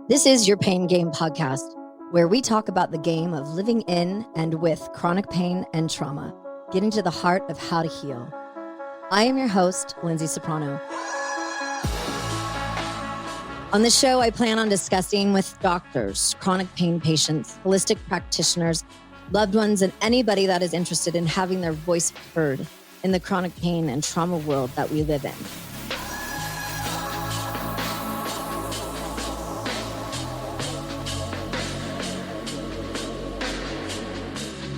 This is Your Pain Game podcast, where we talk about the game of living in and with chronic pain and trauma, getting to the heart of how to heal. I am your host, Lyndsay Soprano. On this show, I plan on discussing with doctors, chronic pain patients, holistic practitioners, loved ones, and anybody that is interested in having their voice heard in the chronic pain and trauma world that we live in.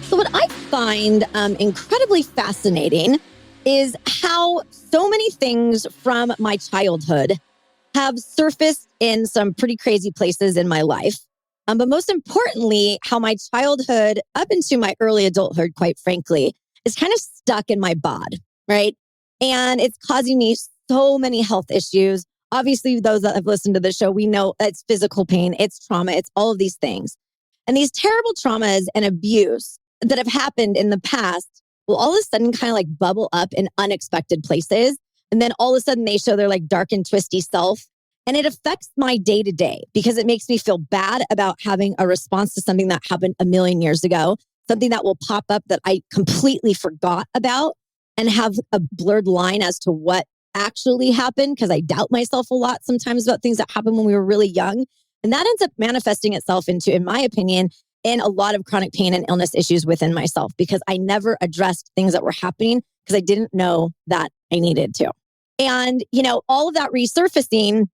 So what I find incredibly fascinating is how so many things from my childhood have surfaced in some pretty crazy places in my life. But most importantly, how my childhood up into my early adulthood, quite frankly, is kind of stuck in my bod, right? And it's causing me so many health issues. Obviously, those that have listened to the show, we know it's physical pain, it's trauma, it's all of these things. And these terrible traumas and abuse that have happened in the past will all of a sudden kind of like bubble up in unexpected places. And then all of a sudden they show their like dark and twisty self. And it affects my day to day because it makes me feel bad about having a response to something that happened a million years ago, something that will pop up that I completely forgot about and have a blurred line as to what actually happened because I doubt myself a lot sometimes about things that happened when we were really young. And that ends up manifesting itself into, in my opinion, in a lot of chronic pain and illness issues within myself because I never addressed things that were happening because I didn't know that I needed to. And, all of that resurfacing,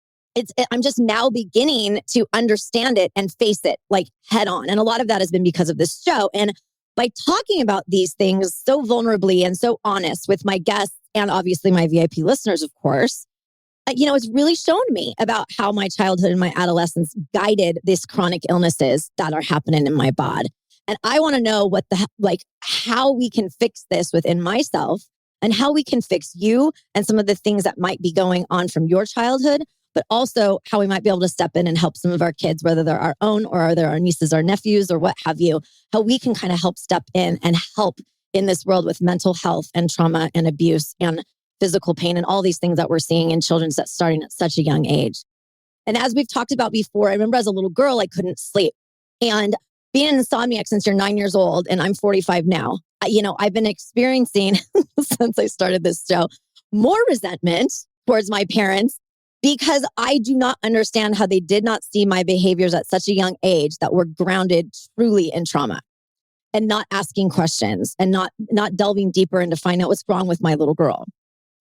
I'm just now beginning to understand it and face it like head on. And a lot of that has been because of this show. And by talking about these things so vulnerably and so honest with my guests and obviously my VIP listeners, of course, it's really shown me about how my childhood and my adolescence guided these chronic illnesses that are happening in my bod. And I want to know how we can fix this within myself and how we can fix you and some of the things that might be going on from your childhood, but also how we might be able to step in and help some of our kids, whether they're our own or they're our nieces or nephews or what have you, how we can kind of help step in and help in this world with mental health and trauma and abuse and physical pain and all these things that we're seeing in children that's starting at such a young age. And as we've talked about before, I remember as a little girl, I couldn't sleep. And being an insomniac since you're 9 years old, and I'm 45 now, I've been experiencing, since I started this show, more resentment towards my parents because I do not understand how they did not see my behaviors at such a young age that were grounded truly in trauma and not asking questions and not delving deeper into find out what's wrong with my little girl.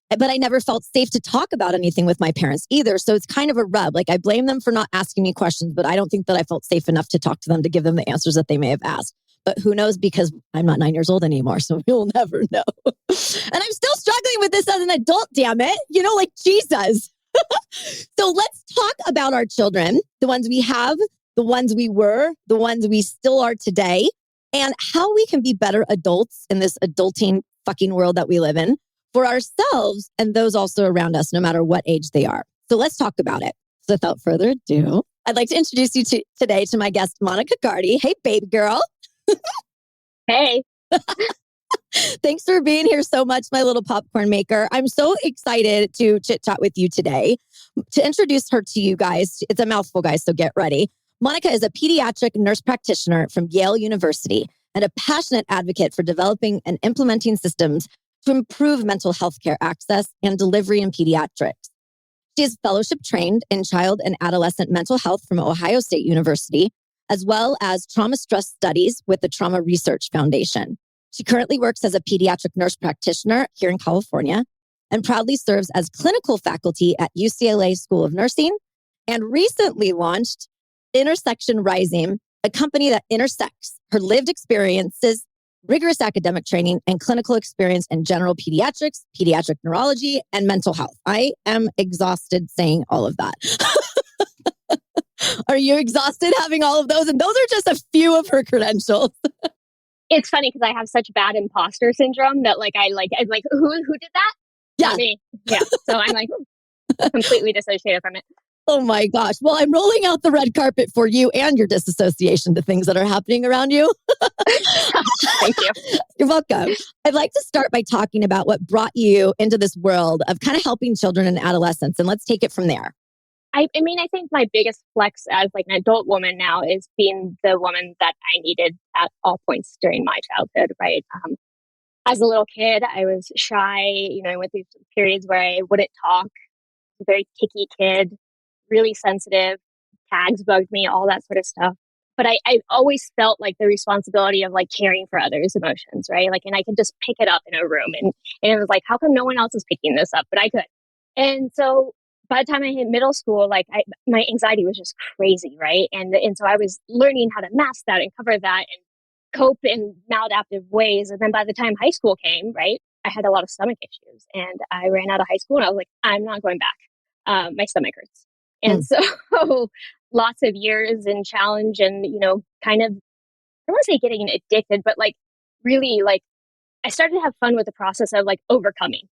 But I never felt safe to talk about anything with my parents either. So it's kind of a rub. Like I blame them for not asking me questions, but I don't think that I felt safe enough to talk to them to give them the answers that they may have asked. But who knows, because I'm not 9 years old anymore. So we'll never know. And I'm still struggling with this as an adult, damn it. Like Jesus. So let's talk about our children, the ones we have, the ones we were, the ones we still are today, and how we can be better adults in this adulting fucking world that we live in for ourselves and those also around us, no matter what age they are. So let's talk about it. So without further ado, I'd like to introduce you today to my guest, Monica Garty. Hey, baby girl. Hey. Thanks for being here so much, my little popcorn maker. I'm so excited to chit chat with you today. To introduce her to you guys, it's a mouthful, guys, so get ready. Monica is a pediatric nurse practitioner from Yale University and a passionate advocate for developing and implementing systems to improve mental health care access and delivery in pediatrics. She is fellowship trained in child and adolescent mental health from Ohio State University, as well as trauma stress studies with the Trauma Research Foundation. She currently works as a pediatric nurse practitioner here in California and proudly serves as clinical faculty at UCLA School of Nursing and recently launched Intersection Rising, a company that intersects her lived experiences, rigorous academic training, and clinical experience in general pediatrics, pediatric neurology, and mental health. I am exhausted saying all of that. Are you exhausted having all of those? And those are just a few of her credentials. It's funny because I have such bad imposter syndrome that I'm like, who did that? Yeah. Not me. Yeah. So I'm like completely dissociated from it. Oh my gosh. Well, I'm rolling out the red carpet for you and your disassociation to things that are happening around you. Thank you. You're welcome. I'd like to start by talking about what brought you into this world of kind of helping children and adolescents. And let's take it from there. I mean, I think my biggest flex as like an adult woman now is being the woman that I needed at all points during my childhood, right? As a little kid, I was shy. I went through some periods where I wouldn't talk. A very picky kid, really sensitive. Tags bugged me, all that sort of stuff. But I always felt like the responsibility of like caring for others' emotions, right? Like, and I could just pick it up in a room. And it was like, how come no one else is picking this up? But I could. And so by the time I hit middle school, like my anxiety was just crazy, right? And so I was learning how to mask that and cover that and cope in maladaptive ways. And then by the time high school came, right, I had a lot of stomach issues, and I ran out of high school, and I was like, I'm not going back. My stomach hurts, and so lots of years and challenge, and kind of, I don't want to say getting addicted, but like really, like I started to have fun with the process of like overcoming.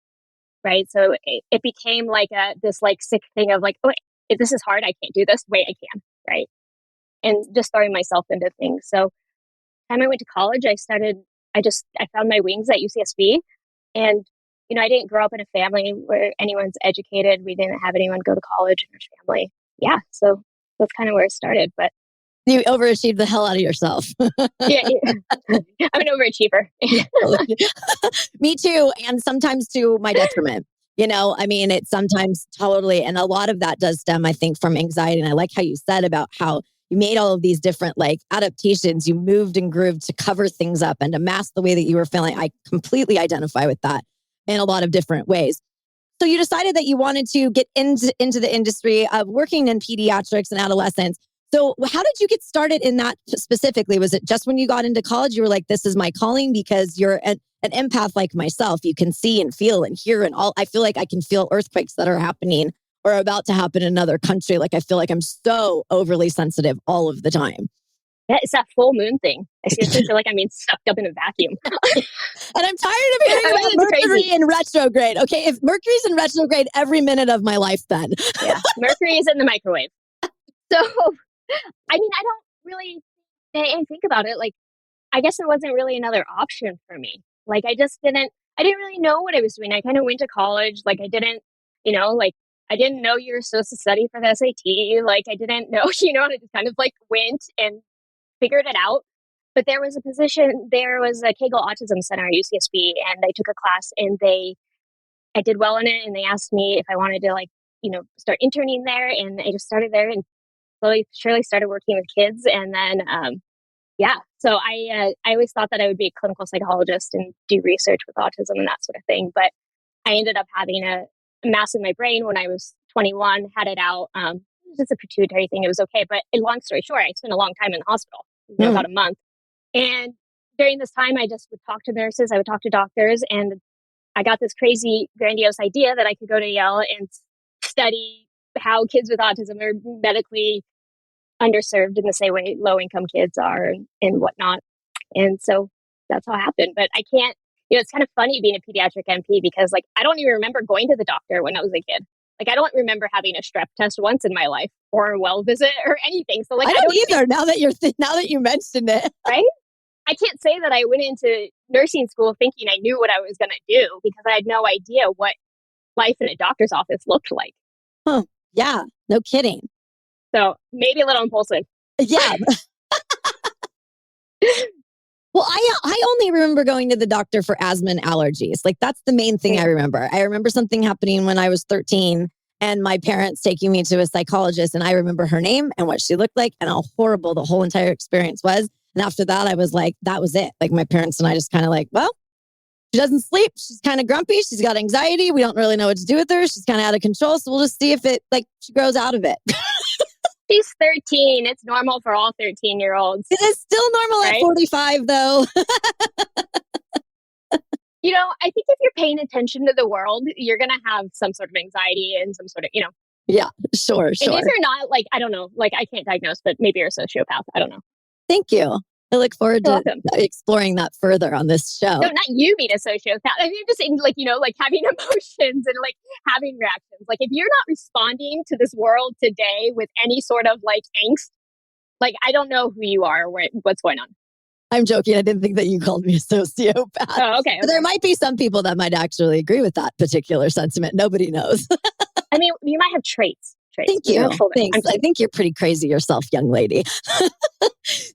Right. So it became like this like sick thing of like, oh, wait, if this is hard, I can't do this. Wait, I can. Right. And just throwing myself into things. So time I went to college, I found my wings at UCSB. And, I didn't grow up in a family where anyone's educated. We didn't have anyone go to college in our family. Yeah. So that's kind of where it started. But you overachieved the hell out of yourself. yeah. I'm an overachiever. Me too. And sometimes to my detriment. It's sometimes totally. And a lot of that does stem, I think, from anxiety. And I like how you said about how you made all of these different like adaptations. You moved and grooved to cover things up and to mask the way that you were feeling. I completely identify with that in a lot of different ways. So you decided that you wanted to get into the industry of working in pediatrics and adolescents. So how did you get started in that specifically? Was it just when you got into college, you were like, this is my calling? Because you're an empath like myself. You can see and feel and hear and all. I feel like I can feel earthquakes that are happening or about to happen in another country. Like I feel like I'm so overly sensitive all of the time. Yeah, it's that full moon thing. I seriously feel like I'm being sucked up in a vacuum. And I'm tired of hearing about Mercury in retrograde. Okay, if Mercury's in retrograde every minute of my life, then. Yeah, Mercury is in the microwave. So, I mean, I don't really think about it. Like, I guess there wasn't really another option for me. Like, I didn't really know what I was doing. I kind of went to college. Like, I didn't know you were supposed to study for the SAT. Like, I didn't know, and I just kind of like went and figured it out. But there was a Kegel Autism Center at UCSB, and I took a class, and I did well in it, and they asked me if I wanted to start interning there, and I just started there and slowly, surely started working with kids, and then so I always thought that I would be a clinical psychologist and do research with autism and that sort of thing, but I ended up having a mass in my brain when I was 21, had it out. It was just a pituitary thing. It was okay, but long story short, I spent a long time in the hospital, about a month. And during this time, I just would talk to nurses, I would talk to doctors, and I got this crazy, grandiose idea that I could go to Yale and study how kids with autism are medically underserved in the same way low-income kids are and whatnot. And so that's how it happened. But I can't, it's kind of funny being a pediatric NP because like, I don't even remember going to the doctor when I was a kid. Like, I don't remember having a strep test once in my life or a well visit or anything. So like, I don't either. Now that you mentioned it, right? I can't say that I went into nursing school thinking I knew what I was going to do because I had no idea what life in a doctor's office looked like. Huh. Yeah, no kidding. So maybe a little impulsive. Yeah. Well, I only remember going to the doctor for asthma and allergies. Like that's the main thing I remember. I remember something happening when I was 13 and my parents taking me to a psychologist, and I remember her name and what she looked like and how horrible the whole entire experience was. And after that, I was like, that was it. Like my parents and I just kind of like, well, she doesn't sleep. She's kind of grumpy. She's got anxiety. We don't really know what to do with her. She's kind of out of control. So we'll just see if she grows out of it. She's 13. It's normal for all 13-year-olds. It is still normal at 45, though. I think if you're paying attention to the world, you're going to have some sort of anxiety and some sort of, Yeah, sure. And if you're not, like, I don't know, like, I can't diagnose, but maybe you're a sociopath. I don't know. Thank you. I look forward You're to welcome. exploring that further on this show. No, not you being a sociopath. I mean, just in like, like having emotions and like having reactions. Like if you're not responding to this world today with any sort of like angst, like I don't know who you are or what's going on. I'm joking. I didn't think that you called me a sociopath. Oh, okay. But there might be some people that might actually agree with that particular sentiment. Nobody knows. I mean, you might have traits. Thank you. Thanks. I think you're pretty crazy yourself, young lady.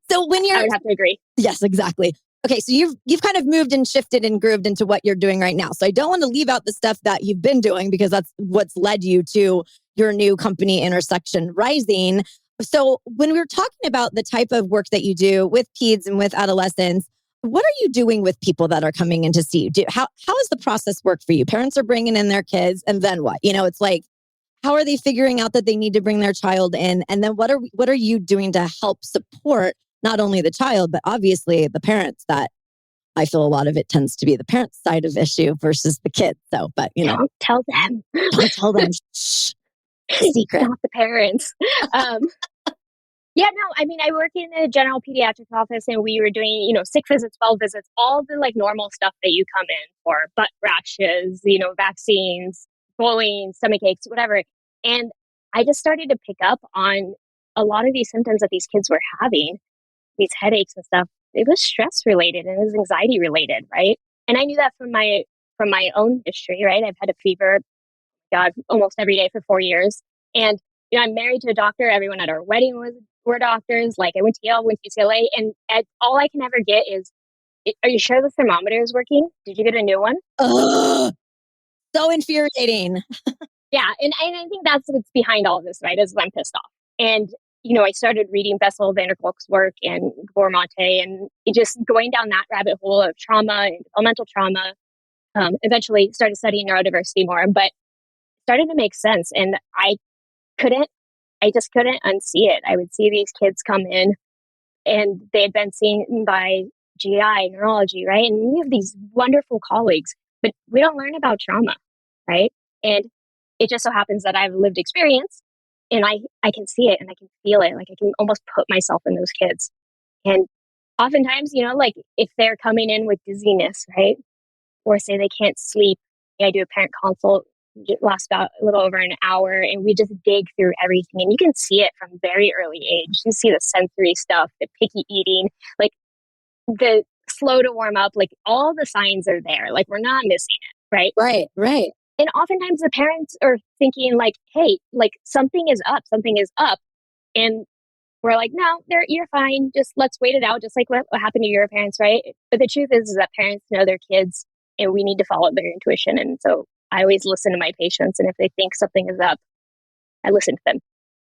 So when you're... I would have to agree. Yes, exactly. Okay, so you've kind of moved and shifted and grooved into what you're doing right now. So I don't want to leave out the stuff that you've been doing because that's what's led you to your new company, Intersection Rising. So when we were talking about the type of work that you do with peds and with adolescents, what are you doing with people that are coming in to see you? How does the process work for you? Parents are bringing in their kids, and then what? It's like, how are they figuring out that they need to bring their child in? And then what are you doing to help support not only the child, but obviously the parents? That I feel a lot of it tends to be the parents' side of issue versus the kids. So, but don't tell them. Don't tell them. Shh. Secret. Not the parents. Yeah, no, I mean, I work in a general pediatrics office and we were doing, sick visits, well visits, all the like normal stuff that you come in for, butt rashes, vaccines, bullying, stomach aches, whatever. And I just started to pick up on a lot of these symptoms that these kids were having, these headaches and stuff. It was stress related and it was anxiety related, right? And I knew that from my own history, right? I've had a fever, God, almost every day for 4 years. And I'm married to a doctor. Everyone at our wedding were doctors. Like I went to Yale, went to UCLA, and all I can ever get is, "Are you sure the thermometer is working? Did you get a new one?" Ugh, so infuriating. Yeah, and I think that's what's behind all of this, right? Is I'm pissed off, and I started reading Bessel van der Kolk's work and Gabor Mate, and just going down that rabbit hole of trauma and developmental trauma. Eventually, started studying neurodiversity more, but started to make sense, and I just couldn't unsee it. I would see these kids come in and they had been seen by GI, neurology, right? And we have these wonderful colleagues, but we don't learn about trauma, right? And it just so happens that I have lived experience and I can see it and I can feel it. Like I can almost put myself in those kids. And oftentimes, like if they're coming in with dizziness, right? Or say they can't sleep, I do a parent consult. It lasts about a little over an hour and we just dig through everything, and you can see it from very early age. You see the sensory stuff, the picky eating, like the slow to warm up, like all the signs are there. Like we're not missing it, right? Right. And oftentimes the parents are thinking like, hey, like something is up. And we're like, no, you're fine. Just let's wait it out. Just like what happened to your parents, right? But the truth is that parents know their kids and we need to follow their intuition. And so I always listen to my patients. And if they think something is up, I listen to them.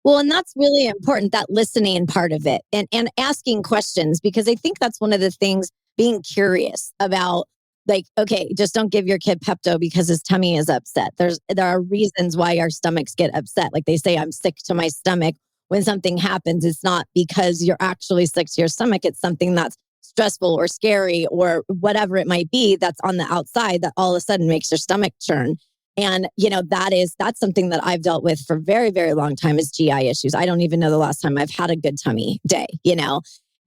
Well, and that's really important, that listening part of it and asking questions, because I think that's one of the things, being curious about, like, okay, just don't give your kid Pepto because his tummy is upset. There are reasons why our stomachs get upset. Like they say, I'm sick to my stomach. When something happens, it's not because you're actually sick to your stomach. It's something that's stressful or scary or whatever it might be that's on the outside that all of a sudden makes your stomach churn. And, that's something that I've dealt with for a very, very long time is GI issues. I don't even know the last time I've had a good tummy day,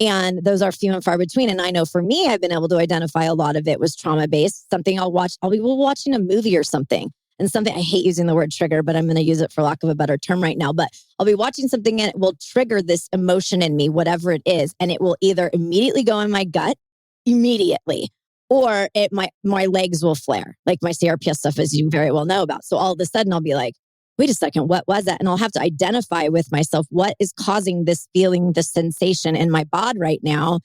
and those are few and far between. And I know for me, I've been able to identify a lot of it was trauma-based, something I'll be watching a movie or something. And something, I hate using the word trigger, but I'm going to use it for lack of a better term right now. But I'll be watching something and it will trigger this emotion in me, whatever it is. And it will either immediately go in my gut, or my legs will flare, like my CRPS stuff, as you very well know about. So all of a sudden I'll be like, wait a second, what was that? And I'll have to identify with myself, what is causing this feeling, this sensation in my bod right now?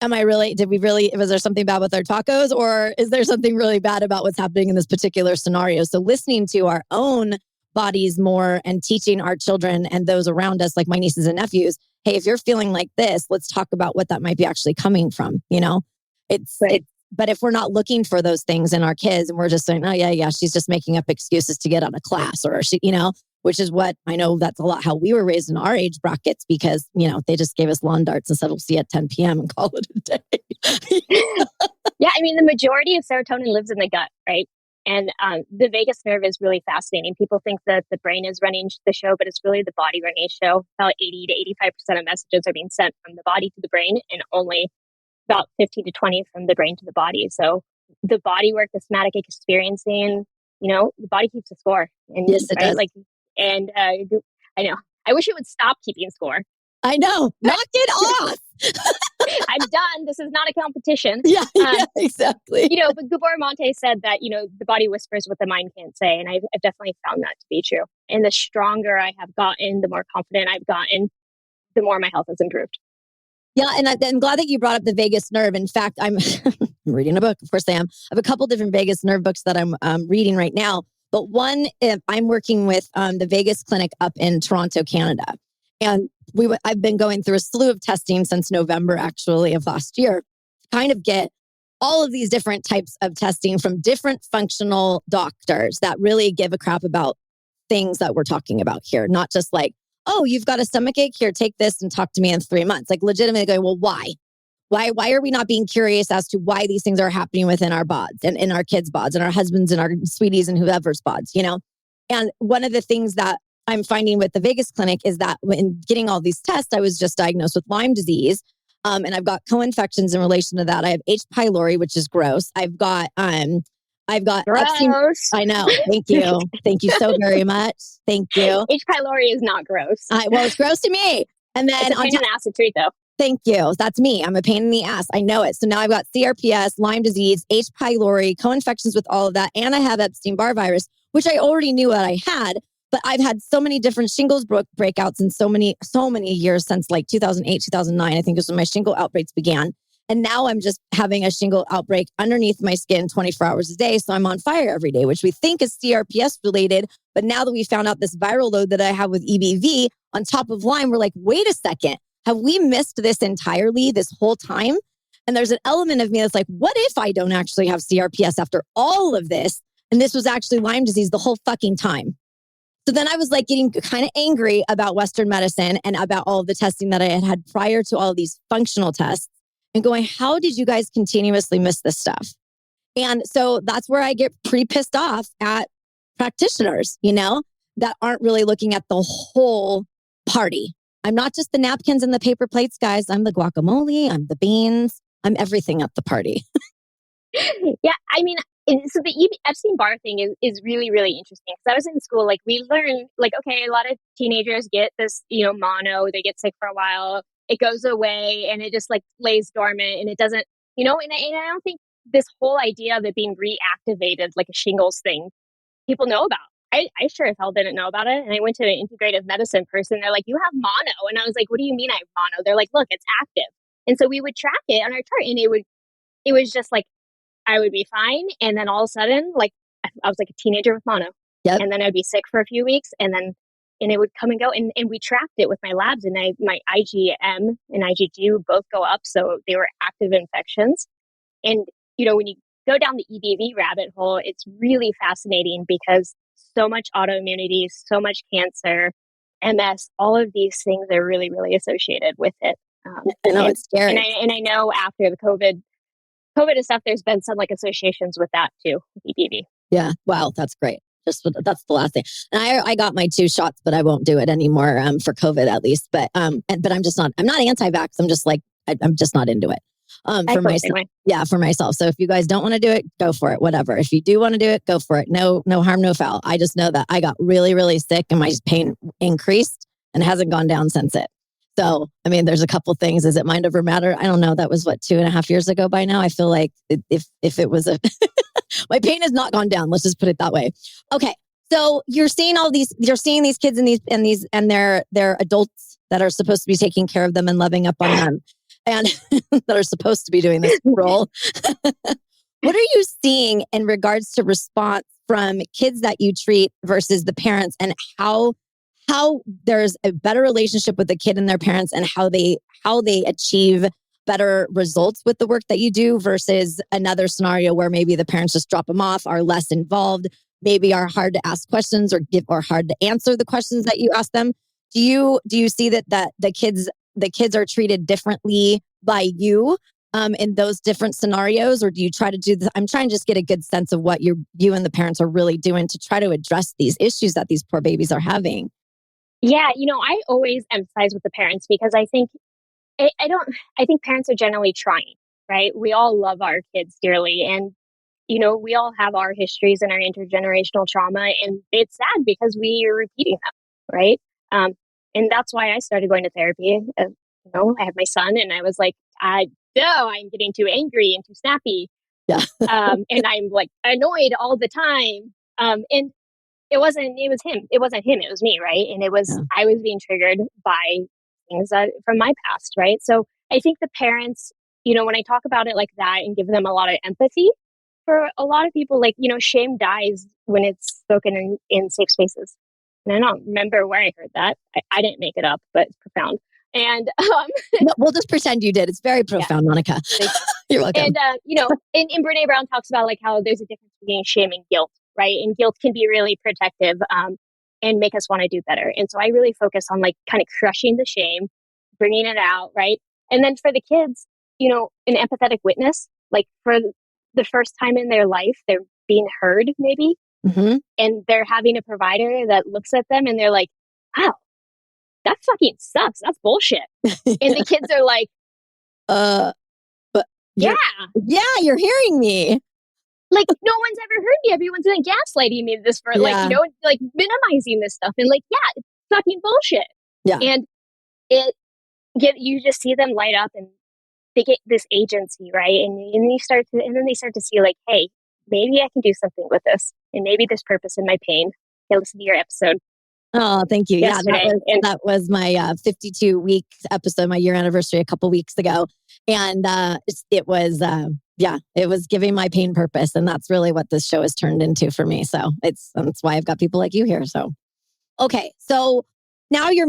Was there something bad with our tacos, or is there something really bad about what's happening in this particular scenario? So listening to our own bodies more and teaching our children and those around us, like my nieces and nephews, hey, if you're feeling like this, let's talk about what that might be actually coming from. But if we're not looking for those things in our kids and we're just saying, oh yeah, she's just making up excuses to get out of class, or she, which is what I know that's a lot how we were raised in our age brackets, because, they just gave us lawn darts and said, we'll see you at 10 p.m. and call it a day. Yeah. I mean, the majority of serotonin lives in the gut, right? And the vagus nerve is really fascinating. People think that the brain is running the show, but it's really the body running the show. About 80 to 85% of messages are being sent from the body to the brain, and only about 15 to 20 from the brain to the body. So the body work, the somatic experiencing, the body keeps a score. And, Yes, it does. I know. I wish it would stop keeping score. I know. Knock it off. I'm done. This is not a competition. Yeah, exactly. But Gabor Mate said that, the body whispers what the mind can't say. And I've definitely found that to be true. And the stronger I have gotten, the more confident I've gotten, the more my health has improved. Yeah, and I'm glad that you brought up the vagus nerve. In fact, I'm reading a book. Of course I am. I have a couple different vagus nerve books that I'm reading right now. But one, I'm working with the Vagus Clinic up in Toronto, Canada. And I've been going through a slew of testing since November, actually, of last year, to kind of get all of these different types of testing from different functional doctors that really give a crap about things that we're talking about here. Not just like, oh, you've got a stomach ache, here, take this and talk to me in 3 months. Like legitimately going, well, why? Why are we not being curious as to why these things are happening within our bods and in our kids' bods and our husbands and our sweeties and whoever's bods, And one of the things that I'm finding with the Vagus Clinic is that when getting all these tests, I was just diagnosed with Lyme disease. And I've got co-infections in relation to that. I have H. pylori, which is gross. I've got Epstein. I know. Thank you. Thank you so very much. Thank you. H. pylori is not gross. Well, it's gross to me. And then it's a pain in the ass to treat, though. Thank you. That's me. I'm a pain in the ass. I know it. So now I've got CRPS, Lyme disease, H. pylori, co-infections with all of that. And I have Epstein-Barr virus, which I already knew that I had. But I've had so many different shingles breakouts in so many years since like 2008, 2009. I think is when my shingle outbreaks began. And now I'm just having a shingle outbreak underneath my skin 24 hours a day. So I'm on fire every day, which we think is CRPS related. But now that we found out this viral load that I have with EBV on top of Lyme, we're like, wait a second. Have we missed this entirely this whole time? And there's an element of me that's like, what if I don't actually have CRPS after all of this? And this was actually Lyme disease the whole fucking time. So then I was like getting kind of angry about Western medicine and about all of the testing that I had prior to all of these functional tests and going, how did you guys continuously miss this stuff? And so that's where I get pretty pissed off at practitioners, that aren't really looking at the whole party. I'm not just the napkins and the paper plates, guys. I'm the guacamole. I'm the beans. I'm everything at the party. Yeah, I mean, so the Epstein-Barr thing is really, really interesting. Because I was in school, like we learned, like, okay, a lot of teenagers get this, mono, they get sick for a while, it goes away, and it just like lays dormant, and it doesn't, and I don't think this whole idea of it being reactivated, like a shingles thing, people know about. I sure as hell didn't know about it. And I went to an integrative medicine person. They're like, you have mono. And I was like, what do you mean I have mono? They're like, look, it's active. And so we would track it on our chart, and it was just like, I would be fine. And then all of a sudden, like I was like a teenager with mono. Yep. And then I'd be sick for a few weeks, and it would come and go. And we tracked it with my labs, and my IgM and IgG would both go up. So they were active infections. And, when you go down the EBV rabbit hole, it's really fascinating because so much autoimmunity, so much cancer, MS, all of these things are really, really associated with it. I know, it's scary. And I know after the COVID and stuff, there's been some like associations with that too, with EBV. Yeah. Wow. That's great. That's the last thing. And I got my 2 shots, but I won't do it anymore for COVID at least. But I'm not anti-vax. I'm just like, I'm just not into it. For myself. Yeah, for myself. So if you guys don't want to do it, go for it, whatever. If you do want to do it, go for it. No harm, no foul. I just know that I got really, really sick and my pain increased and hasn't gone down since it. So, I mean, there's a couple things. Is it mind over matter? I don't know. That was 2.5 years ago by now. I feel like if it was my pain has not gone down. Let's just put it that way. Okay. So you're seeing these kids and they're adults that are supposed to be taking care of them and loving up on them and that are supposed to be doing this role. What are you seeing in regards to response from kids that you treat versus the parents, and how there's a better relationship with the kid and their parents, and how they achieve better results with the work that you do versus another scenario where maybe the parents just drop them off, are less involved, maybe are hard to ask questions or hard to answer the questions that you ask them? Do you see that the kids are treated differently by you in those different scenarios? Or do you try to do this? I'm trying to just get a good sense of what you and the parents are really doing to try to address these issues that these poor babies are having. Yeah, I always emphasize with the parents because I think I think parents are generally trying, right? We all love our kids dearly, and we all have our histories and our intergenerational trauma, and it's sad because we are repeating them, right? And that's why I started going to therapy. I had my son, and I was like, I'm getting too angry and too snappy, Yeah. and I'm like annoyed all the time. And it wasn't it wasn't him, it was me, right? And I was being triggered by things from my past, right? So I think the parents, when I talk about it like that and give them a lot of empathy, for a lot of people, like, shame dies when it's spoken in safe spaces. And I don't remember where I heard that. I didn't make it up, but it's profound. And no, we'll just pretend you did. It's very profound, Monica. You're welcome. And and Brene Brown talks about like how there's a difference between shame and guilt, right? And guilt can be really protective and make us want to do better. And so I really focus on like kind of crushing the shame, bringing it out, right? And then for the kids, an empathetic witness, like for the first time in their life, they're being heard maybe, and they're having a provider that looks at them and they're like, wow, that fucking sucks. That's bullshit. And the kids are like, but yeah, you're hearing me. Like, no one's ever heard me. Everyone's been gaslighting me this for like minimizing this stuff. And like, yeah, it's fucking bullshit. Yeah. And you just see them light up and they get this agency, right? And then they start to see like, hey, maybe I can do something with this. And maybe there's purpose in my pain. I listened to your episode. Oh, thank you. Yesterday. That was my 52-week episode, my year anniversary a couple weeks ago. And it was giving my pain purpose. And that's really what this show has turned into for me. So that's why I've got people like you here. So, okay. So now you're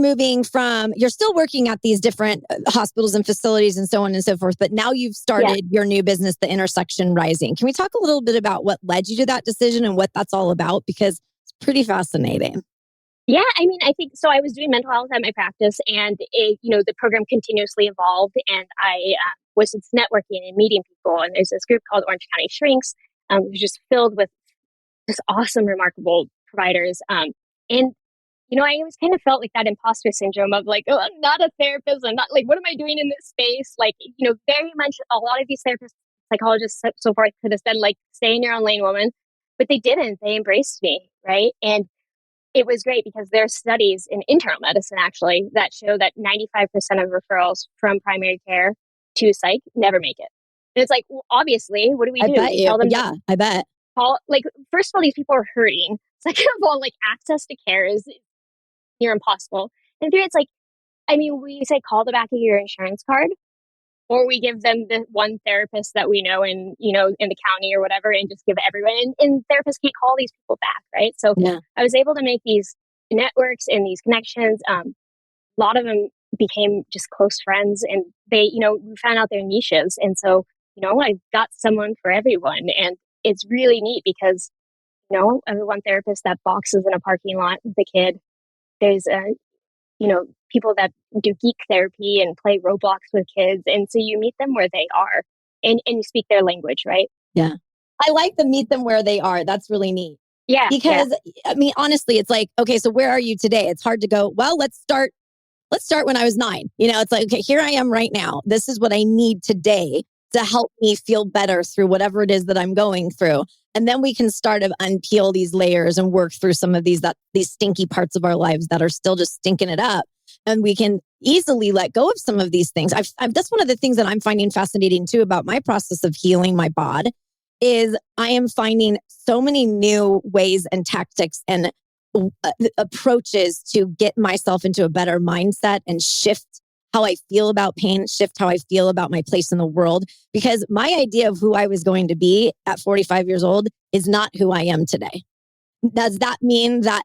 still working at these different hospitals and facilities and so on and so forth. But now you've started your new business, The Intersection Rising. Can we talk a little bit about what led you to that decision and what that's all about? Because it's pretty fascinating. Yeah, I mean, I think so. I was doing mental health at my practice, and the program continuously evolved, and I was just networking and meeting people. And there's this group called Orange County Shrinks, who's just filled with just awesome, remarkable providers. And I always kind of felt like that imposter syndrome of like, oh, I'm not a therapist. I'm not like, what am I doing in this space? Like, very much a lot of these therapists, psychologists, so forth could have said like, stay in your own lane, woman, but they didn't. They embraced me, right? And it was great because there are studies in internal medicine actually that show that 95% of referrals from primary care to psych never make it. And it's like, well, obviously, what do we do? Tell them I bet. First of all, these people are hurting. Second of all, like access to care is near impossible. And three, it's like, I mean, we say call the back of your insurance card, or we give them the one therapist that we know in the county or whatever, and just give everyone. And therapists can't call these people back, right? So I was able to make these networks and these connections. A lot of them became just close friends, and they, we found out their niches. And so, I got someone for everyone, and it's really neat because, one therapist that boxes in a parking lot with a kid. There's people that do geek therapy and play Roblox with kids. And so you meet them where they are and you speak their language, right? Yeah. I like to meet them where they are. That's really neat. Yeah. Because I mean, honestly, it's like, okay, so where are you today? It's hard to go, well, let's start when I was 9. It's like, okay, here I am right now. This is what I need today to help me feel better through whatever it is that I'm going through. And then we can start to unpeel these layers and work through some of these stinky parts of our lives that are still just stinking it up. And we can easily let go of some of these things. That's one of the things that I'm finding fascinating too about my process of healing my bod is I am finding so many new ways and tactics and approaches to get myself into a better mindset and shift how I feel about pain, shift how I feel about my place in the world. Because my idea of who I was going to be at 45 years old is not who I am today. Does that mean that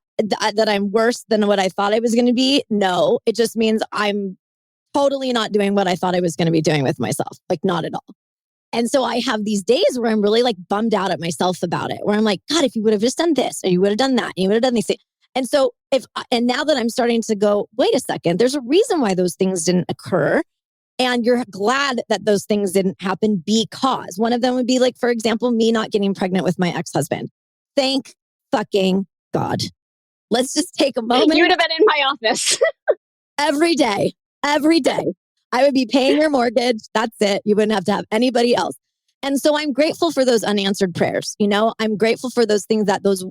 I'm worse than what I thought I was going to be? No, it just means I'm totally not doing what I thought I was going to be doing with myself. Like not at all. And so I have these days where I'm really like bummed out at myself about it, where I'm like, God, if you would have just done this, or you would have done that, and you would have done these things. And so now that I'm starting to go, wait a second, there's a reason why those things didn't occur. And you're glad that those things didn't happen because one of them would be like, for example, me not getting pregnant with my ex-husband. Thank fucking God. Let's just take a moment. You would have been in my office. Every day. I would be paying your mortgage. That's it. You wouldn't have to have anybody else. And so I'm grateful for those unanswered prayers. I'm grateful for those things that those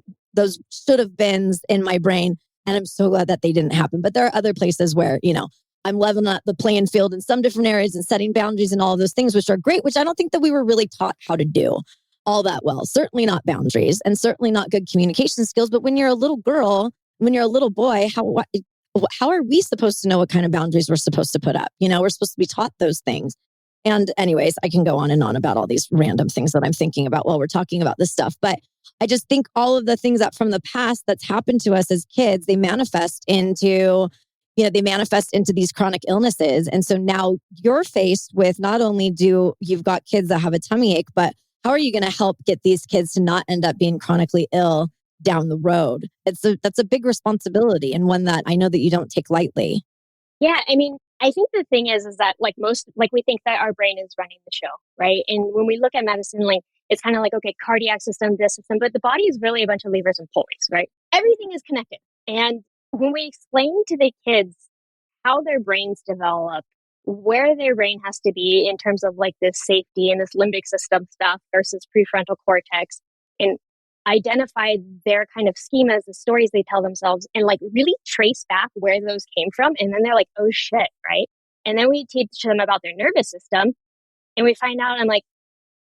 should have beens in my brain. And I'm so glad that they didn't happen. But there are other places where, I'm leveling up the playing field in some different areas and setting boundaries and all of those things, which are great, which I don't think that we were really taught how to do all that well. Certainly not boundaries and certainly not good communication skills. But when you're a little girl, when you're a little boy, how are we supposed to know what kind of boundaries we're supposed to put up? We're supposed to be taught those things. And anyways, I can go on and on about all these random things that I'm thinking about while we're talking about this stuff. But I just think all of the things that from the past that's happened to us as kids, they manifest into these chronic illnesses. And so now you're faced with not only you've got kids that have a tummy ache, but how are you going to help get these kids to not end up being chronically ill down the road? That's a big responsibility and one that I know that you don't take lightly. Yeah, I mean, I think the thing is that we think that our brain is running the show, right? And when we look at medicine, it's kind of like, okay, cardiac system, this system, but the body is really a bunch of levers and pulleys, right? Everything is connected. And when we explain to the kids how their brains develop, where their brain has to be in terms of this safety and this limbic system stuff versus prefrontal cortex, and identify their kind of schemas, the stories they tell themselves, and really trace back where those came from. And then they're like, oh shit, right? And then we teach them about their nervous system and we find out, I'm like,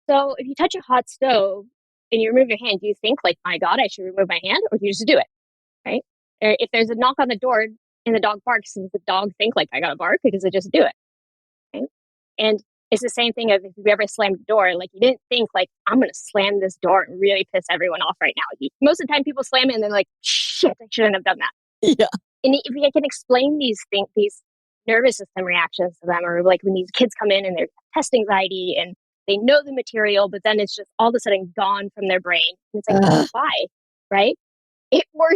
so if you touch a hot stove and you remove your hand, do you think my God, I should remove my hand, or do you just do it? Right? Or if there's a knock on the door and the dog barks, does the dog think I gotta bark, or does it just do it? Right? And it's the same thing of if you ever slammed a door, you didn't think I'm going to slam this door and really piss everyone off right now. Most of the time people slam it and they're like, shit, I shouldn't have done that. Yeah. And if you can explain these things, these nervous system reactions to them, or when these kids come in and they're test anxiety and they know the material, but then it's just all of a sudden gone from their brain. And it's why? Right? Or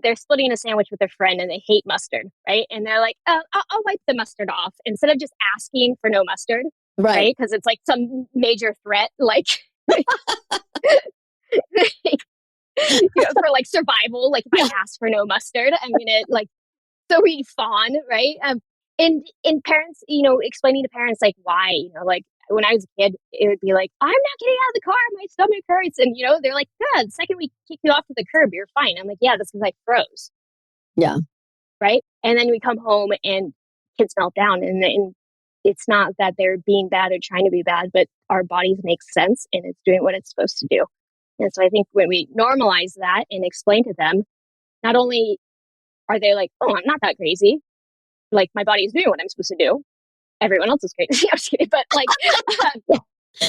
they're splitting a sandwich with a friend and they hate mustard, right? And they're like, I'll wipe the mustard off instead of just asking for no mustard, right? Because it's some major threat, for survival. If I ask for no mustard, I'm gonna so we fawn, right? And parents, explaining to parents why, when I was a kid, it would be I'm not getting out of the car, my stomach hurts. And, they're like, good, the second we kick you off to the curb, you're fine. I'm like, yeah, that's because I froze. Yeah. Right. And then we come home and kids melt down. And it's not that they're being bad or trying to be bad, but our bodies make sense and it's doing what it's supposed to do. And so I think when we normalize that and explain to them, not only are they oh, I'm not that crazy, my body is doing what I'm supposed to do. Everyone else is crazy. I'm just kidding. But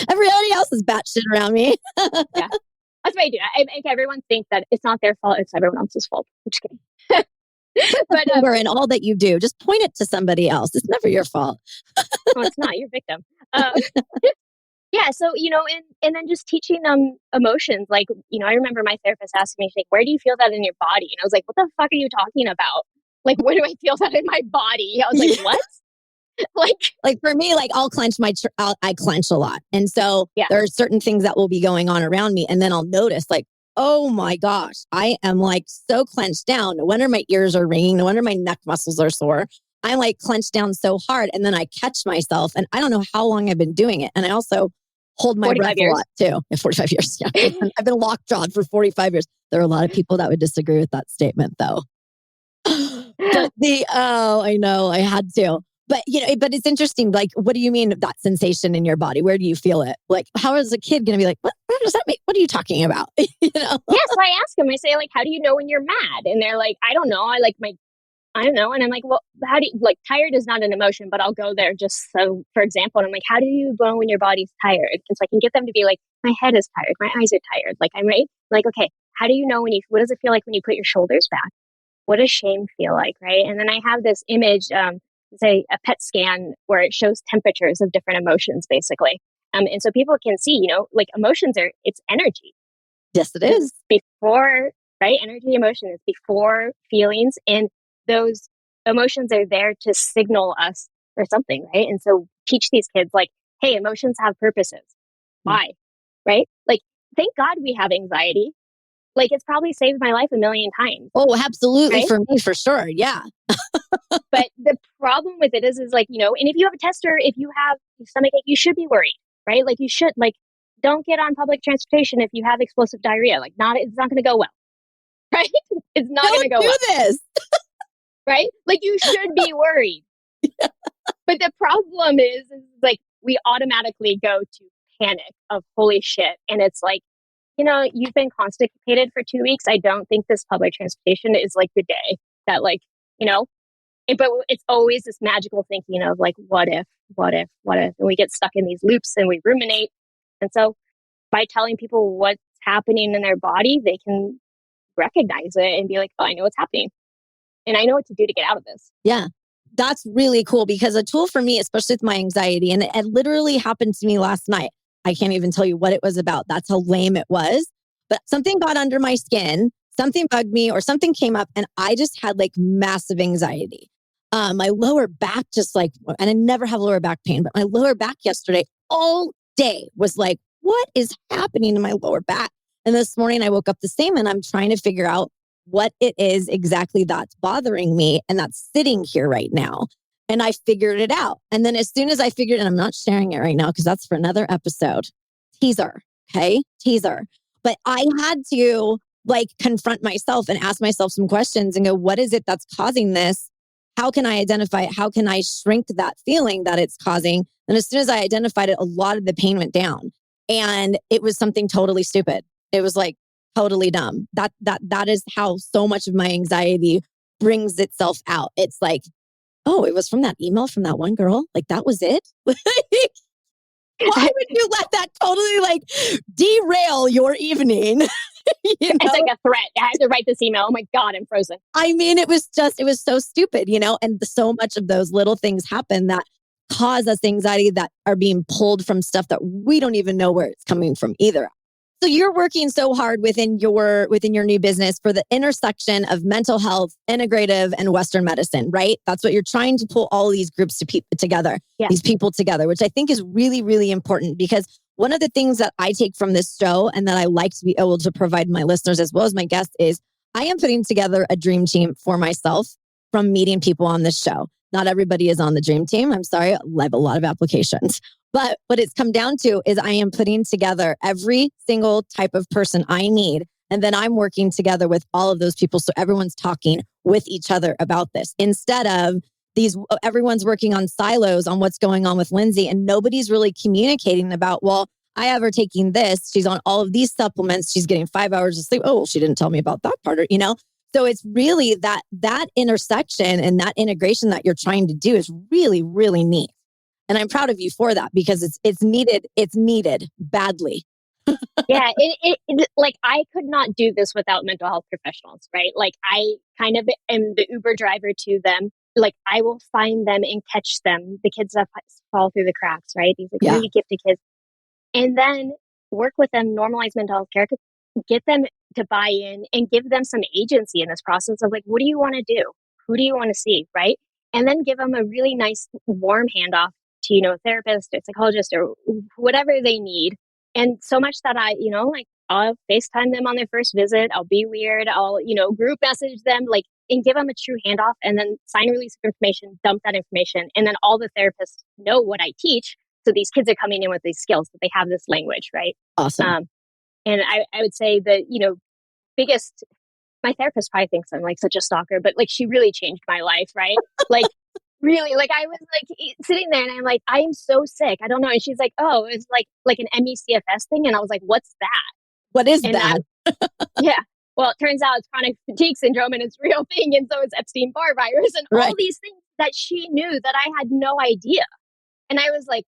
everybody else is batshit around me. Yeah. That's what I do. I make everyone think that it's not their fault. It's everyone else's fault. I'm just kidding. But in all that you do, just point it to somebody else. It's never your fault. No, it's not. You're a victim. Yeah. So, and then just teaching them emotions. I remember my therapist asking me, where do you feel that in your body? And I was like, what the fuck are you talking about? Where do I feel that in my body? I was like, what? For me, I'll clench I clench a lot. And so there are certain things that will be going on around me. And then I'll notice oh my gosh, I am so clenched down. No wonder my ears are ringing. No wonder my neck muscles are sore. I'm clenched down so hard. And then I catch myself and I don't know how long I've been doing it. And I also hold my breath a lot too. 45 years. Yeah. I've been lockjawed for 45 years. There are a lot of people that would disagree with that statement though. But I know I had to. But, but it's interesting. What do you mean that sensation in your body? Where do you feel it? How is a kid going to be what does that mean? What are you talking about? Yeah. So I ask them, I say, how do you know when you're mad? And they're like, I don't know. I don't know. And I'm like, well, how do you, tired is not an emotion, but I'll go there just so, for example, and I'm like, how do you know when your body's tired? And so I can get them to be my head is tired. My eyes are tired. I'm right. Okay, how do you know what does it feel like when you put your shoulders back? What does shame feel like? Right. And then I have this image, say a PET scan where it shows temperatures of different emotions, basically. And so people can see, emotions it's energy. Yes, it is. Before, right? Energy, emotion is before feelings. And those emotions are there to signal us or something, right? And so teach these kids like, hey, emotions have purposes. Why? Right? Like, thank God we have anxiety. Like, it's probably saved my life a million times. Oh, absolutely. Right? For me, for sure. Yeah. But the problem with it is like, you know, and if you have a test or if you have stomach ache, you should be worried, right? Like, you should, like, don't get on public transportation if you have explosive diarrhea. Like, it's not going to go well, right? It's not going to Don't go well, do this. right? Like, you should be worried. But the problem is like, we automatically go to panic of holy shit. And it's like, you know, you've been constipated for 2 weeks. I don't think this public transportation is like the day that, like, you know, but it's always this magical thinking of like, what if, and we get stuck in these loops and we ruminate. And so by telling people what's happening in their body, they can recognize it and be like, oh, I know what's happening. And I know what to do to get out of this. Yeah. That's really cool because a tool for me, especially with my anxiety, and it literally happened to me last night. I can't even tell you what it was about. That's how lame it was. But something got under my skin, something bugged me or something came up and I just had like massive anxiety. My lower back just like, and I never have lower back pain, but my lower back yesterday all day was like, what is happening to my lower back? And this morning I woke up the same and I'm trying to figure out what it is exactly that's bothering me and that's sitting here right now. And I figured it out. And then as soon as I figured, and I'm not sharing it right now because that's for another episode, teaser, okay? Teaser. But I had to like confront myself and ask myself some questions and go, what is it that's causing this? How can I identify it? How can I shrink that feeling that it's causing? And as soon as I identified it, a lot of the pain went down. And it was something totally stupid. It was like, totally dumb. That is how so much of my anxiety brings itself out. It's like, oh, it was from that email from that one girl. Like that was it. Why would you let that totally like derail your evening? It's like a threat. I had to write this email. Oh my God, I'm frozen. I mean, it was so stupid, you know, and so much of those little things happen that cause us anxiety that are being pulled from stuff that we don't even know where it's coming from either. So you're working so hard within your new business for the intersection of mental health, integrative, and Western medicine, right? That's what you're trying to pull all these groups together, these people together, which I think is really, really important because one of the things that I take from this show and that I like to be able to provide my listeners as well as my guests is I am putting together a dream team for myself from meeting people on this show. Not everybody is on the dream team. I'm sorry, I have a lot of applications. But what it's come down to is I am putting together every single type of person I need. And then I'm working together with all of those people. So everyone's talking with each other about this instead of everyone's working on silos on what's going on with Lyndsay and nobody's really communicating about, well, I have her taking this. She's on all of these supplements. She's getting 5 hours of sleep. Oh, well, she didn't tell me about that part, you know? So it's really that intersection and that integration that you're trying to do is really, really neat. And I'm proud of you for that because it's needed. It's needed badly. Yeah, it like I could not do this without mental health professionals, right? Like I kind of am the Uber driver to them. Like I will find them and catch them, the kids that fall through the cracks, right? These like really gifted kids, and then work with them, normalize mental health care, get them to buy in, and give them some agency in this process of like, what do you want to do? Who do you want to see, right? And then give them a really nice, warm handoff to, you know, a therapist or psychologist or whatever they need. And so much that I, you know, like I'll FaceTime them on their first visit. I'll be weird. I'll, you know, group message them, like, and give them a true handoff and then sign a release of information, dump that information. And then all the therapists know what I teach. So these kids are coming in with these skills that they have this language, right? Awesome. And I would say that, you know, my therapist probably thinks I'm like such a stalker, but like she really changed my life, right? Like, really, like I was like sitting there and I'm like, I am so sick. I don't know. And she's like, oh, it's like an MECFS thing. And I was like, what's that? What is that? Yeah. Well, it turns out it's chronic fatigue syndrome and it's a real thing. And so it's Epstein-Barr virus and all these things that she knew that I had no idea. And I was like,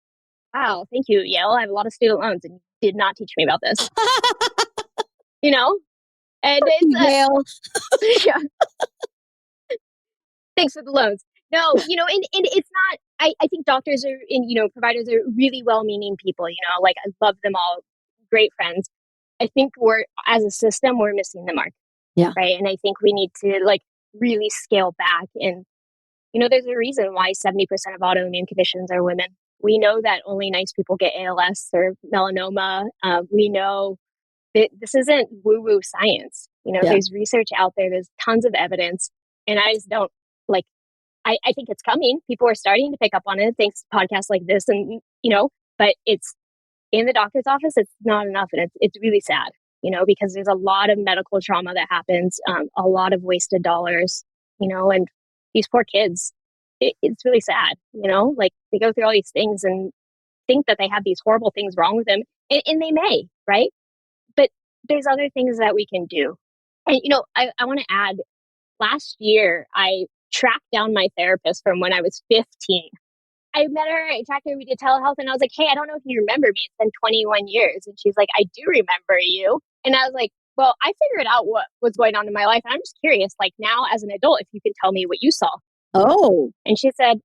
wow, thank you, Yale. I have a lot of student loans and you did not teach me about this. You know? And it's Yale. Yeah. Thanks for the loans. No, you know, and it's not, I think doctors are, and, you know, providers are really well-meaning people, you know, like I love them all, great friends. I think as a system, we're missing the mark. Yeah. Right. And I think we need to like really scale back and There's a reason why 70% of autoimmune conditions are women. We know that only nice people get ALS or melanoma. We know that this isn't woo-woo science. There's research out there. There's tons of evidence. And I just don't like, I think it's coming. People are starting to pick up on it thanks to podcasts like this. And, but it's in the doctor's office, it's not enough. And it's really sad, because there's a lot of medical trauma that happens, a lot of wasted dollars, and these poor kids, it's really sad, like they go through all these things and think that they have these horrible things wrong with them. And they may, right? But there's other things that we can do. And, I want to add, last year, I tracked down my therapist from when I was 15. I met her, I tracked her, we did telehealth, and I was like, hey, I don't know if you remember me. It's been 21 years. And she's like, I do remember you. And I was like, well, I figured out what was going on in my life. And I'm just curious, like now as an adult, if you can tell me what you saw. Oh. And she said,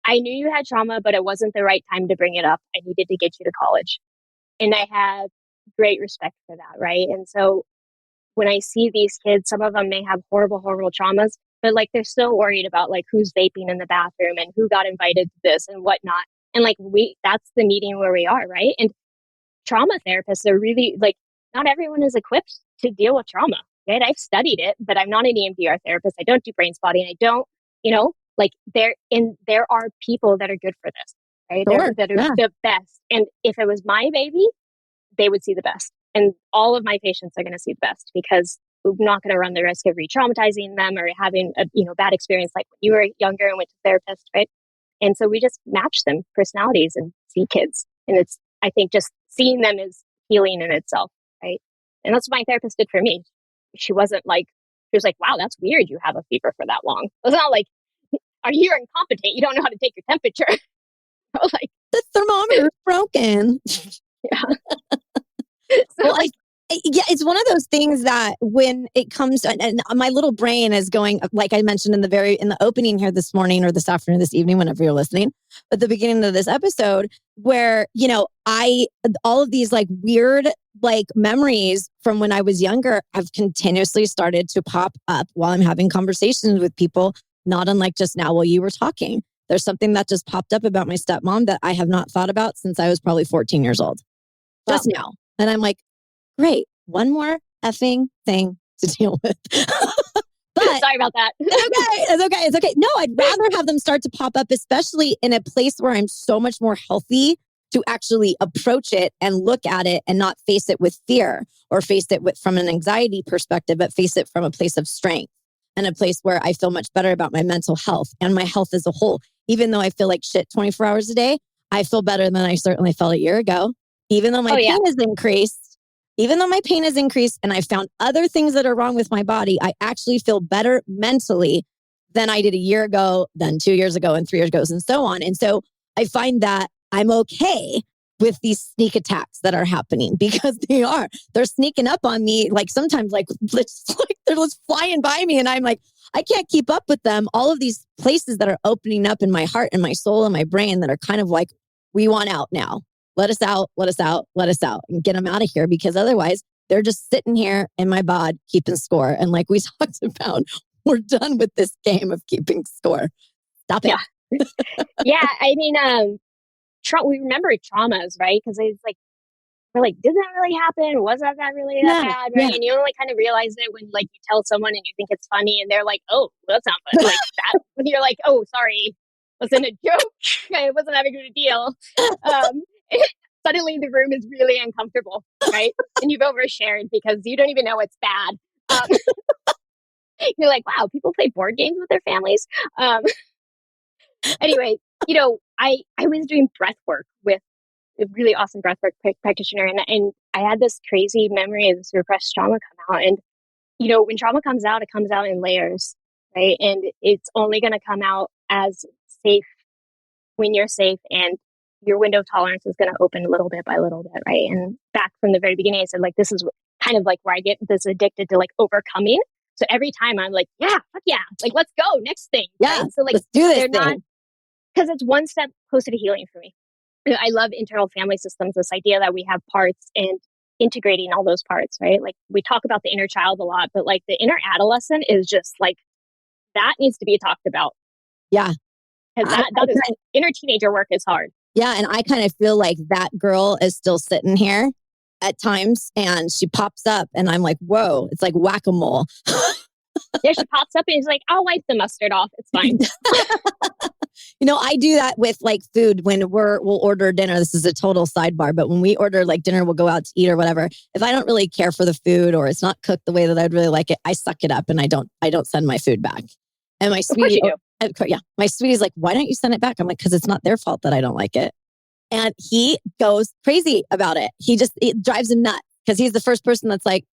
I knew you had trauma, but it wasn't the right time to bring it up. I needed to get you to college. And I have great respect for that, right? And so when I see these kids, some of them may have horrible, horrible traumas, but like they're still worried about like who's vaping in the bathroom and who got invited to this and whatnot. And like that's the meeting where we are, right? And trauma therapists are really like, not everyone is equipped to deal with trauma, right? I've studied it, but I'm not an EMDR therapist. I don't do brain spotting. I don't, like there are people that are good for this, right? Sure. That are the best. And if it was my baby, they would see the best. And all of my patients are going to see the best because we're not going to run the risk of re-traumatizing them or having a bad experience like when you were younger and went to therapist, right? And so we just match them personalities and see kids. And it's, I think, just seeing them is healing in itself, right? And that's what my therapist did for me. She wasn't like, she was like, wow, that's weird. You have a fever for that long. It was not like, are you incompetent? You don't know how to take your temperature. I was like, the thermometer is broken. Yeah. Well, it's one of those things that when it comes, and my little brain is going, like I mentioned in the opening here this morning or this afternoon, this evening, whenever you're listening, at the beginning of this episode, where, all of these like weird, like memories from when I was younger have continuously started to pop up while I'm having conversations with people, not unlike just now while you were talking. There's something that just popped up about my stepmom that I have not thought about since I was probably 14 years old. Just now. And I'm like, great, one more effing thing to deal with. But sorry about that. It's okay. No, I'd rather have them start to pop up, especially in a place where I'm so much more healthy to actually approach it and look at it and not face it with fear or face it from an anxiety perspective, but face it from a place of strength and a place where I feel much better about my mental health and my health as a whole. Even though I feel like shit 24 hours a day, I feel better than I certainly felt a year ago. Even though my pain has increased and I found other things that are wrong with my body, I actually feel better mentally than I did a year ago, than 2 years ago and 3 years ago, and so on. And so I find that I'm okay with these sneak attacks that are happening because they're sneaking up on me. Like sometimes they're just flying by me and I'm like, I can't keep up with them. All of these places that are opening up in my heart and my soul and my brain that are kind of like, we want out now. Let us out and get them out of here because otherwise they're just sitting here in my bod keeping score. And like we talked about, we're done with this game of keeping score. Stop it. Yeah. Yeah. I mean, we remember traumas, right? Because it's like, we're like, did that really happen? Was that really that bad? Right. Yeah. And you only kind of realize it when like you tell someone and you think it's funny and they're like, oh, that's not funny. Like that. When you're like, oh, sorry. Wasn't a joke. I wasn't having a deal. Suddenly the room is really uncomfortable, right? And you've overshared because you don't even know it's bad. You're like, wow, people play board games with their families. Anyway, I was doing breath work with a really awesome breath work practitioner, and I had this crazy memory of this repressed trauma come out. And when trauma comes out, it comes out in layers, right? And it's only going to come out as safe when you're safe and your window of tolerance is going to open little bit by little bit, right? And back from the very beginning, I said, like, this is kind of like where I get this addicted to like overcoming. So every time I'm like, yeah, fuck yeah, like, let's go, next thing. Yeah, right? So like, let's do this they're thing. not, because it's one step closer to healing for me. I love internal family systems, this idea that we have parts and integrating all those parts, right? Like we talk about the inner child a lot, but like the inner adolescent is just like, that needs to be talked about. Yeah. Because that is inner teenager work is hard. Yeah. And I kind of feel like that girl is still sitting here at times and she pops up and I'm like, whoa, it's like whack-a-mole. Yeah, she pops up and she's like, I'll wipe the mustard off. It's fine. I do that with like food when we'll order dinner. This is a total sidebar, but when we order like dinner, we'll go out to eat or whatever. If I don't really care for the food or it's not cooked the way that I'd really like it, I suck it up and I don't send my food back. And my sweetie, my sweetie's like, why don't you send it back? I'm like, because it's not their fault that I don't like it. And he goes crazy about it. It drives him nuts because he's the first person that's like,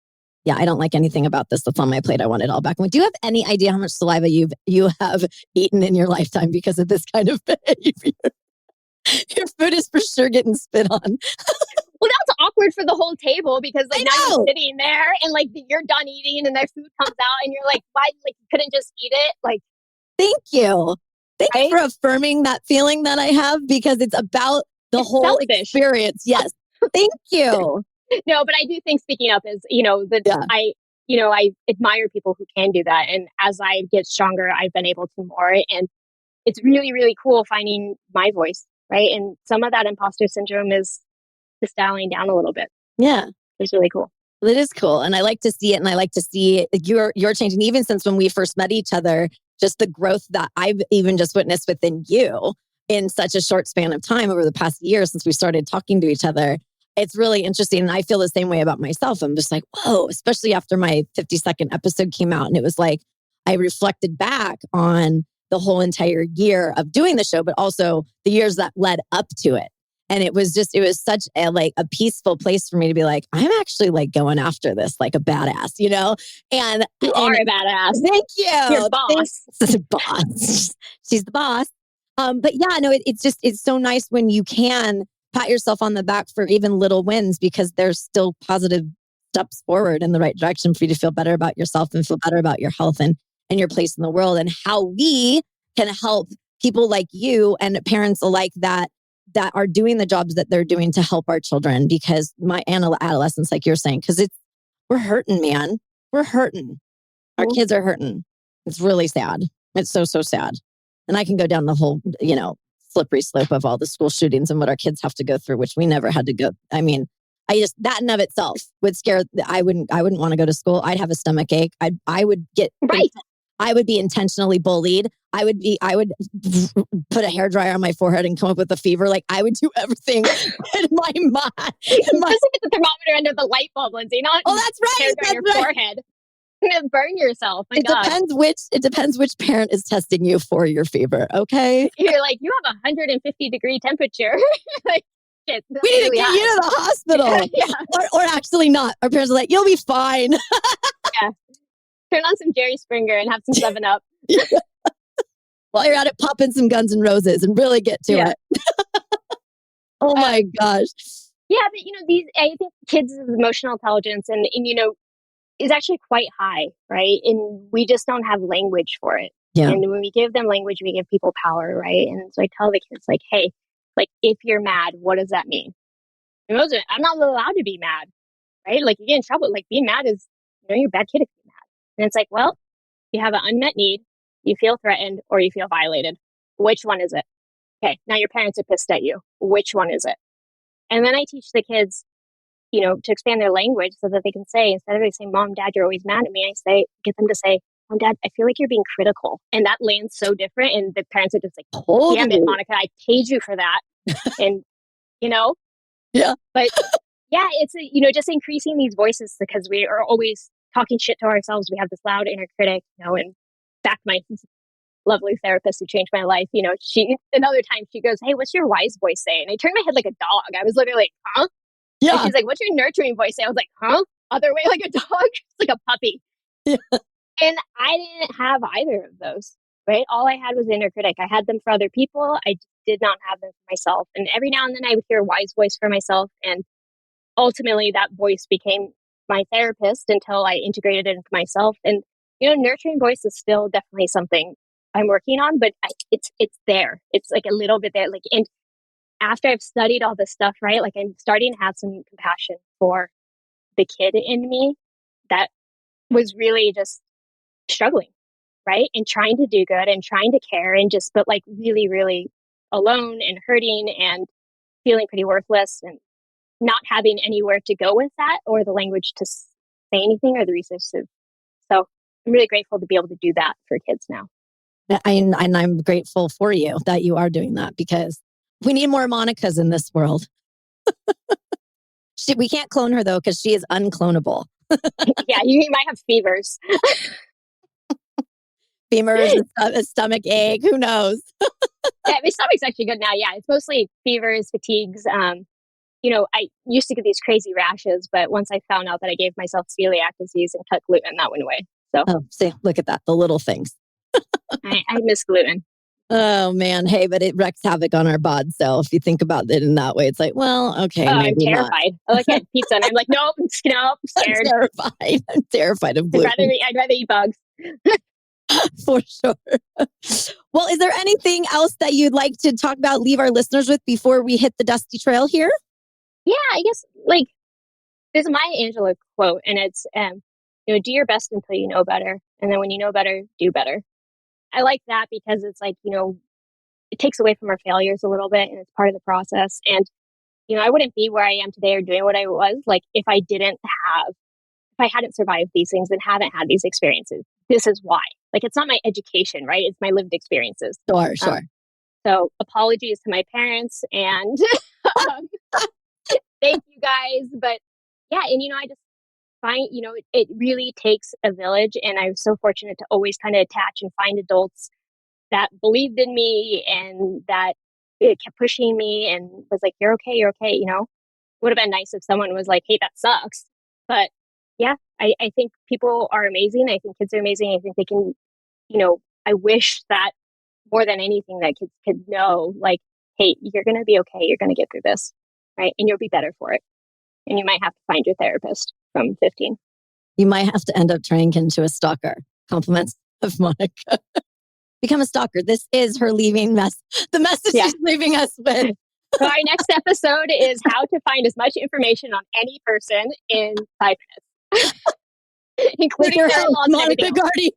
yeah, I don't like anything about this that's on my plate. I want it all back. I'm like, do you have any idea how much saliva you have eaten in your lifetime because of this kind of behavior? Your food is for sure getting spit on. Well, that's awkward for the whole table because like now you're sitting there and like you're done eating and their food comes out and you're like, why? Like you couldn't just eat it? Like, thank you. Thank you for affirming that feeling that I have because it's about the whole experience. Yes. Thank you. No, but I do think speaking up is, I admire people who can do that. And as I get stronger, I've been able to more. And it's really, really cool finding my voice, right? And some of that imposter syndrome is just dialing down a little bit. Yeah. It's really cool. It is cool. And I like to see it. And I like to see your change. And even since when we first met each other, just the growth that I've even just witnessed within you in such a short span of time over the past year since we started talking to each other. It's really interesting. And I feel the same way about myself. I'm just like, whoa, especially after my 52nd episode came out. And it was like, I reflected back on the whole entire year of doing the show, but also the years that led up to it. And it was such a peaceful place for me to be like, I'm actually like going after this like a badass, And you are a badass. Thank you. You're boss. Boss. She's the boss. But yeah, no, it's so nice when you can pat yourself on the back for even little wins because there's still positive steps forward in the right direction for you to feel better about yourself and feel better about your health and your place in the world and how we can help people like you and parents alike that are doing the jobs that they're doing to help our children because my adolescents, like you're saying, because we're hurting, man. We're hurting. Our kids are hurting. It's really sad. It's so, so sad. And I can go down the whole, slippery slope of all the school shootings and what our kids have to go through, which we never had to go. I mean, that in of itself would scare. I wouldn't want to go to school. I'd have a stomach ache. I would get right. I would be intentionally bullied. I would put a hairdryer on my forehead and come up with a fever. Like I would do everything in my mind. Just look at the thermometer under the light bulb, Lyndsay. Oh, that's right. That's your forehead. You're gonna burn yourself. It depends which parent is testing you for your fever. Okay. You're like, you have 150-degree temperature. Like, shit, we need to get you to the hospital. Yeah. Or actually not. Our parents are like, you'll be fine. Yeah. Turn on some Jerry Springer and have some 7-Up. Yeah. While you're at it, pop in some Guns N' Roses and really get to it. Oh my gosh. Yeah, but I think kids' emotional intelligence and is actually quite high, right? And we just don't have language for it. Yeah. And when we give them language, we give people power, right? And so I tell the kids, like, hey, like, if you're mad, what does that mean? I'm not allowed to be mad, right? Like, you get in trouble. Like, being mad is, you're a bad kid if you're mad. And it's like, well, you have an unmet need, you feel threatened, or you feel violated. Which one is it? Okay, now your parents are pissed at you. Which one is it? And then I teach the kids, to expand their language so that they can say, instead of they saying, Mom, Dad, you're always mad at me, get them to say, Mom, Dad, I feel like you're being critical. And that lands so different. And the parents are just like, damn it, Monica, I paid you for that. And, Yeah. But yeah, it's, just increasing these voices because we are always talking shit to ourselves. We have this loud inner critic, and back my lovely therapist who changed my life, another time she goes, hey, what's your wise voice say? And I turned my head like a dog. I was literally like, huh? Yeah. And she's like, what's your nurturing voice say? I was like, huh? Other way like a dog? It's like a puppy. Yeah. And I didn't have either of those, right? All I had was inner critic. I had them for other people. I did not have them for myself. And every now and then I would hear a wise voice for myself. And ultimately that voice became my therapist until I integrated it into myself. And, nurturing voice is still definitely something I'm working on, but it's there. It's like a little bit there. Like, and after I've studied all this stuff, right? Like I'm starting to have some compassion for the kid in me that was really just struggling. right? And trying to do good and trying to care and just, but like really, really alone and hurting and feeling pretty worthless and not having anywhere to go with that or the language to say anything or the resources. So I'm really grateful to be able to do that for kids now. And I'm grateful for you that you are doing that, because we need more Monicas in this world. We can't clone her though, because she is unclonable. Yeah, you might have fevers. Femurs, a stomach ache, who knows? Yeah, my stomach's actually good now. Yeah, it's mostly fevers, fatigues. I used to get these crazy rashes, but once I found out that I gave myself celiac disease and cut gluten, that went away. So, see, look at that, the little things. I miss gluten. Oh man, hey, but it wreaks havoc on our bod. So if you think about it in that way, it's like, well, okay, maybe I'm terrified. I look at pizza and I'm like, nope, I'm scared. I'm terrified of gluten. I'd rather eat bugs. For sure. Well, is there anything else that you'd like to talk about, leave our listeners with before we hit the dusty trail here? Yeah, I guess there's a Maya Angelou quote, and it's, do your best until you know better. And then when you know better, do better. I like that because it's like, it takes away from our failures a little bit and it's part of the process. And, I wouldn't be where I am today or doing what I was like if I hadn't survived these things and haven't had these experiences. This is why. Like, it's not my education, right? It's my lived experiences. Sure. So apologies to my parents and thank you guys. But yeah, and I just find, it really takes a village. And I was so fortunate to always kind of attach and find adults that believed in me and that it kept pushing me and was like, you're okay. Would have been nice if someone was like, hey, that sucks. But yeah, I think people are amazing. I think kids are amazing. I think they can, I wish that more than anything that kids could know, like, hey, you're going to be okay. You're going to get through this, right? And you'll be better for it. And you might have to find your therapist from 15. You might have to end up turning into a stalker. Compliments of Monica. Become a stalker. This is her leaving the message she's leaving us with. So our next episode is how to find as much information on any person in 5 minutes. Including their Monica Garty.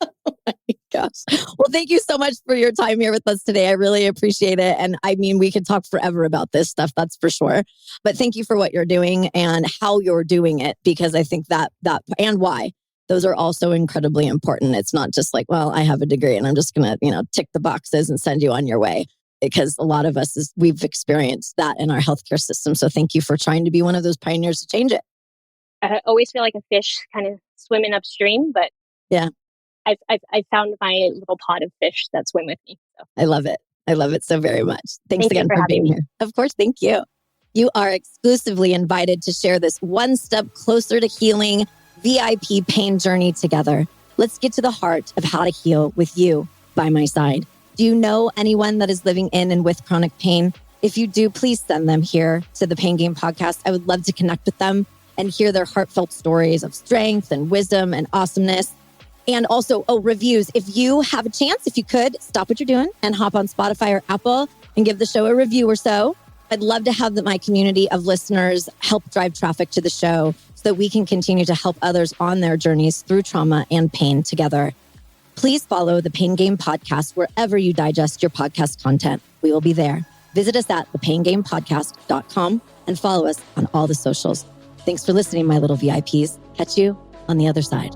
Oh my gosh. Well, thank you so much for your time here with us today. I really appreciate it. And I mean, we could talk forever about this stuff, that's for sure. But thank you for what you're doing and how you're doing it, because I think that and why, those are also incredibly important. It's not just like, well, I have a degree and I'm just going to, tick the boxes and send you on your way. Because a lot of us, we've experienced that in our healthcare system. So thank you for trying to be one of those pioneers to change it. I always feel like a fish kind of swimming upstream, but yeah, I've found my little pod of fish that swim with me. So. I love it. I love it so very much. Thanks again for being me here. Of course, thank you. You are exclusively invited to share this one step closer to healing VIP pain journey together. Let's get to the heart of how to heal with you by my side. Do you know anyone that is living in and with chronic pain? If you do, please send them here to the Pain Game Podcast. I would love to connect with them and hear their heartfelt stories of strength and wisdom and awesomeness. And also, reviews. If you have a chance, if you could, stop what you're doing and hop on Spotify or Apple and give the show a review or so. I'd love to have my community of listeners help drive traffic to the show so that we can continue to help others on their journeys through trauma and pain together. Please follow the Pain Game Podcast wherever you digest your podcast content. We will be there. Visit us at thepaingamepodcast.com and follow us on all the socials. Thanks for listening, my little VIPs. Catch you on the other side.